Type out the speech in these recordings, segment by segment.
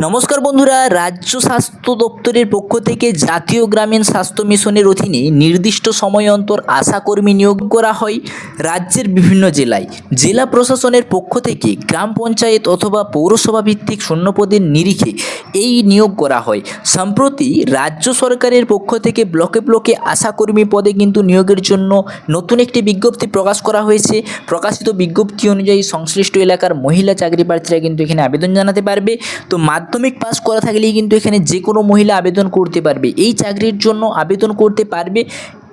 নমস্কার বন্ধুরা, রাজ্য স্বাস্থ্য দপ্তরের পক্ষ থেকে জাতীয় গ্রামীণ স্বাস্থ্য মিশনের অধীনে নির্দিষ্ট সময় অন্তর আশাকর্মী নিয়োগ করা হয় রাজ্যের বিভিন্ন জেলায়। জেলা প্রশাসনের পক্ষ থেকে গ্রাম পঞ্চায়েত অথবা পৌরসভা ভিত্তিক শূন্যপদের নিরিখে এই নিয়োগ করা হয়। সম্প্রতি রাজ্য সরকারের পক্ষ থেকে ব্লকে ব্লকে আশাকর্মী পদে কিন্তু নিয়োগের জন্য নতুন একটি বিজ্ঞপ্তি প্রকাশ করা হয়েছে। প্রকাশিত বিজ্ঞপ্তি অনুযায়ী সংশ্লিষ্ট এলাকার মহিলা চাকরি প্রার্থীরা কিন্তু এখানে আবেদন জানাতে পারবে। তো মাধ্যমিক পাস করা থাকলেই কিন্তু এখানে যে কোনো মহিলা আবেদন করতে পারবে, এই চাকরির জন্য আবেদন করতে পারবে।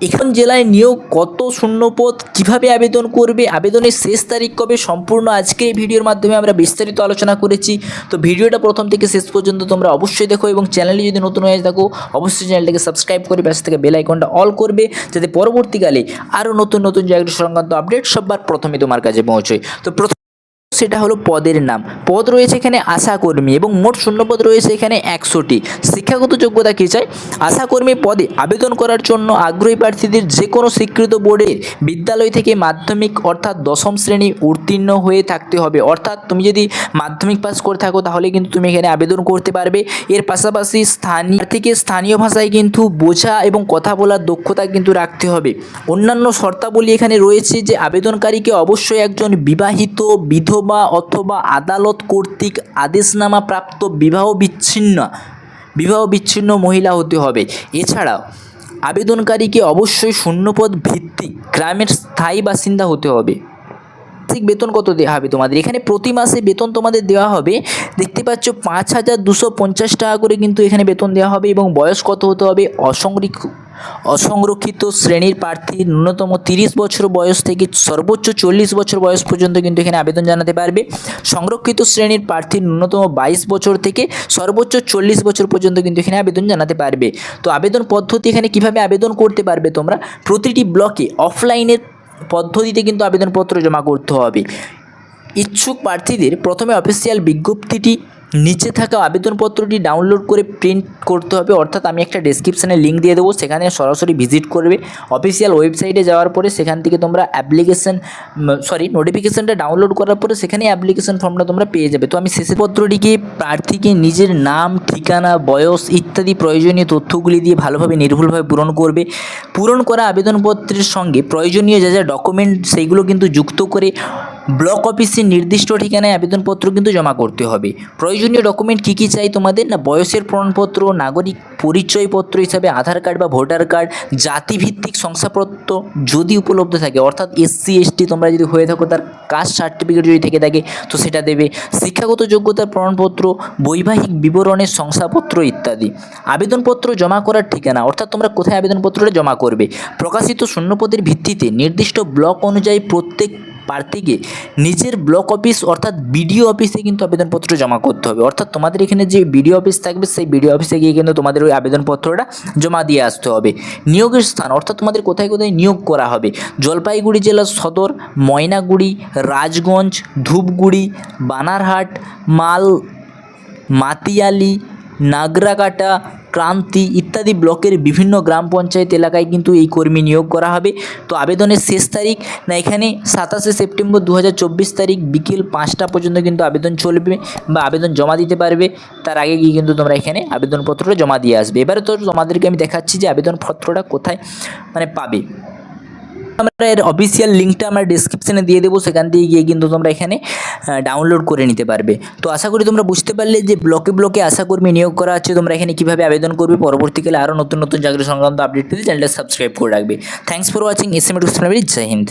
এখন জেলায় নিয়োগ কত শূন্যপদ, কিভাবে আবেদন করবে, আবেদনের শেষ তারিখ কবে, সম্পূর্ণ আজকে এই ভিডিওর মাধ্যমে আমরা বিস্তারিত আলোচনা করেছি। তো ভিডিওটা প্রথম থেকে শেষ পর্যন্ত তোমরা অবশ্যই দেখো এবং চ্যানেলে যদি নতুন হয়ে থাকো অবশ্যই চ্যানেলটাকে সাবস্ক্রাইব করে পাশে থেকে বেল আইকনটা অল করবে, যাতে পরবর্তীকালে আরও নতুন নতুন চাকরি সংক্রান্ত আপডেট সবার প্রথমে তোমার কাছে পৌঁছয়। তো সেটা হলো পদের নাম। পদ রয়েছে এখানে আশাকর্মী এবং মোট শূন্যপদ রয়েছে এখানে 100টি। শিক্ষাগত যোগ্যতা কী চাই? আশাকর্মী পদে আবেদন করার জন্য আগ্রহী প্রার্থীদের যে কোনো স্বীকৃত বোর্ডের বিদ্যালয় থেকে মাধ্যমিক অর্থাৎ 10ম শ্রেণী উত্তীর্ণ হয়ে থাকতে হবে। অর্থাৎ তুমি যদি মাধ্যমিক পাস করে থাকো তাহলে কিন্তু তুমি এখানে আবেদন করতে পারবে। এর পাশাপাশি স্থানীয় ভাষায় কিন্তু বোঝা এবং কথা বলার দক্ষতা কিন্তু রাখতে হবে। অন্যান্য শর্তাবলী এখানে রয়েছে যে আবেদনকারীকে অবশ্যই একজন বিবাহিত, বিধবা অথবা আদালত কর্তৃক আদেশনামা প্রাপ্ত বিবাহ বিচ্ছিন্ন মহিলা হতে হবে। এছাড়াও আবেদনকারীকে অবশ্যই শূন্যপদ ভিত্তিক গ্রামের স্থায়ী বাসিন্দা হতে হবে। মাসিক বেতন কত দেওয়া হবে তোমাদের? এখানে প্রতি মাসে বেতন তোমাদের দেওয়া হবে, দেখতে পাচ্ছ 5,250 টাকা করে কিন্তু এখানে বেতন দেওয়া হবে। এবং বয়স কত হতে হবে? অসংরক্ষিত শ্রেণীর প্রার্থী ন্যূনতম 30 বছর বয়স থেকে সর্বোচ্চ 40 বছর বয়স পর্যন্ত কিন্তু এখানে আবেদন জানাতে পারবে। সংরক্ষিত শ্রেণীর প্রার্থী ন্যূনতম 22 বছর থেকে সর্বোচ্চ 40 বছর পর্যন্ত কিন্তু এখানে আবেদন জানাতে পারবে। তো আবেদন পদ্ধতি এখানে কিভাবে আবেদন করতে পারবে তোমরা? প্রতিটি ব্লকে অফলাইনের পদ্ধতিতে কিন্তু আবেদনপত্র জমা করতে হবে। ইচ্ছুক প্রার্থীদের প্রথমে অফিসিয়াল বিজ্ঞপ্তিটি নিচে থাকা আবেদনপত্রটি ডাউনলোড করে প্রিন্ট করতে হবে। অর্থাৎ আমি একটা ডেসক্রিপশানে লিঙ্ক দিয়ে দেবো, সেখানে সরাসরি ভিজিট করবে। অফিসিয়াল ওয়েবসাইটে যাওয়ার পরে সেখান থেকে তোমরা নোটিফিকেশানটা ডাউনলোড করার পরে সেখানে অ্যাপ্লিকেশন ফর্মটা তোমরা পেয়ে যাবে। তো আমি শেষের পত্রটিকে প্রার্থীকে নিজের নাম, ঠিকানা, বয়স ইত্যাদি প্রয়োজনীয় তথ্যগুলি দিয়ে ভালোভাবে নির্ভুলভাবে পূরণ করবে। পূরণ করা আবেদনপত্রের সঙ্গে প্রয়োজনীয় যা ডকুমেন্ট সেইগুলো কিন্তু যুক্ত করে ব্লক অফিসের নির্দিষ্ট ঠিকানায় আবেদনপত্র কিন্তু জমা করতে হবে। প্রয়োজনীয় ডকুমেন্ট কী কী চাই তোমাদের? না, বয়সের প্রমাণপত্র, নাগরিক পরিচয়পত্র হিসাবে আধার কার্ড বা ভোটার কার্ড, জাতিভিত্তিক শংসাপত্র যদি উপলব্ধ থাকে, অর্থাৎ SC ST তোমরা যদি হয়ে থাকো তার কাস্ট সার্টিফিকেট যদি থেকে থাকে তো সেটা দেবে। শিক্ষাগত যোগ্যতার প্রমাণপত্র, বৈবাহিক বিবরণের শংসাপত্র ইত্যাদি। আবেদনপত্র জমা করার ঠিকানা, অর্থাৎ তোমরা কোথায় আবেদনপত্রটা জমা করবে। প্রকাশিত শূন্যপদের ভিত্তিতে নির্দিষ্ট ব্লক অনুযায়ী প্রত্যেক প্রার্থীকে নিজের ব্লক অফিস অর্থাৎ BDO অফিসে কিন্তু আবেদনপত্র জমা করতে হবে। অর্থাৎ তোমাদের এখানে যে BDO অফিস থাকবে সেই BDO অফিসে গিয়ে কিন্তু তোমাদের ওই আবেদনপত্রটা জমা দিয়ে আসতে হবে। নিয়োগের স্থান, অর্থাৎ তোমাদের কোথায় কোথায় নিয়োগ করা হবে। জলপাইগুড়ি জেলার সদর, ময়নাগুড়ি, রাজগঞ্জ, ধূপগুড়ি, বানারহাট, মাতিয়ালি, নাগরাকাটা, ক্রান্তি ইত্যাদি ব্লকের বিভিন্ন গ্রাম পঞ্চায়েত এলাকায় কিন্তু এই কর্মী নিয়োগ করা হবে। তো আবেদনের শেষ তারিখ না এখানে 27শে সেপ্টেম্বর 2024 তারিখ বিকেল 5টা পর্যন্ত কিন্তু আবেদন চলবে বা আবেদন জমা দিতে পারবে। তার আগে গিয়ে কিন্তু তোমরা এখানে আবেদনপত্রটা জমা দিয়ে আসবে। এবারে তো তোমাদেরকে আমি দেখাচ্ছি যে আবেদনপত্রটা কোথায় পাবে। আমরা এর অফিসিয়াল লিঙ্কটা আমরা ডিসক্রিপশানে দিয়ে দেবো, সেখান থেকে গিয়ে কিন্তু তোমরা এখানে ডাউনলোড করে নিতে পারবে। তো আশা করি তোমরা বুঝতে পারলে যে ব্লকে ব্লকে আশাকর্মী নিয়োগ করা আছে, তোমরা এখানে কীভাবে আবেদন করবে। পরবর্তীকালে আরও নতুন নতুন চাকরি সংক্রান্ত আপডেট পেতে চ্যানেলটা সাবস্ক্রাইব করে রাখবে। Thanks for watching. S M education. জয় হিন্দ।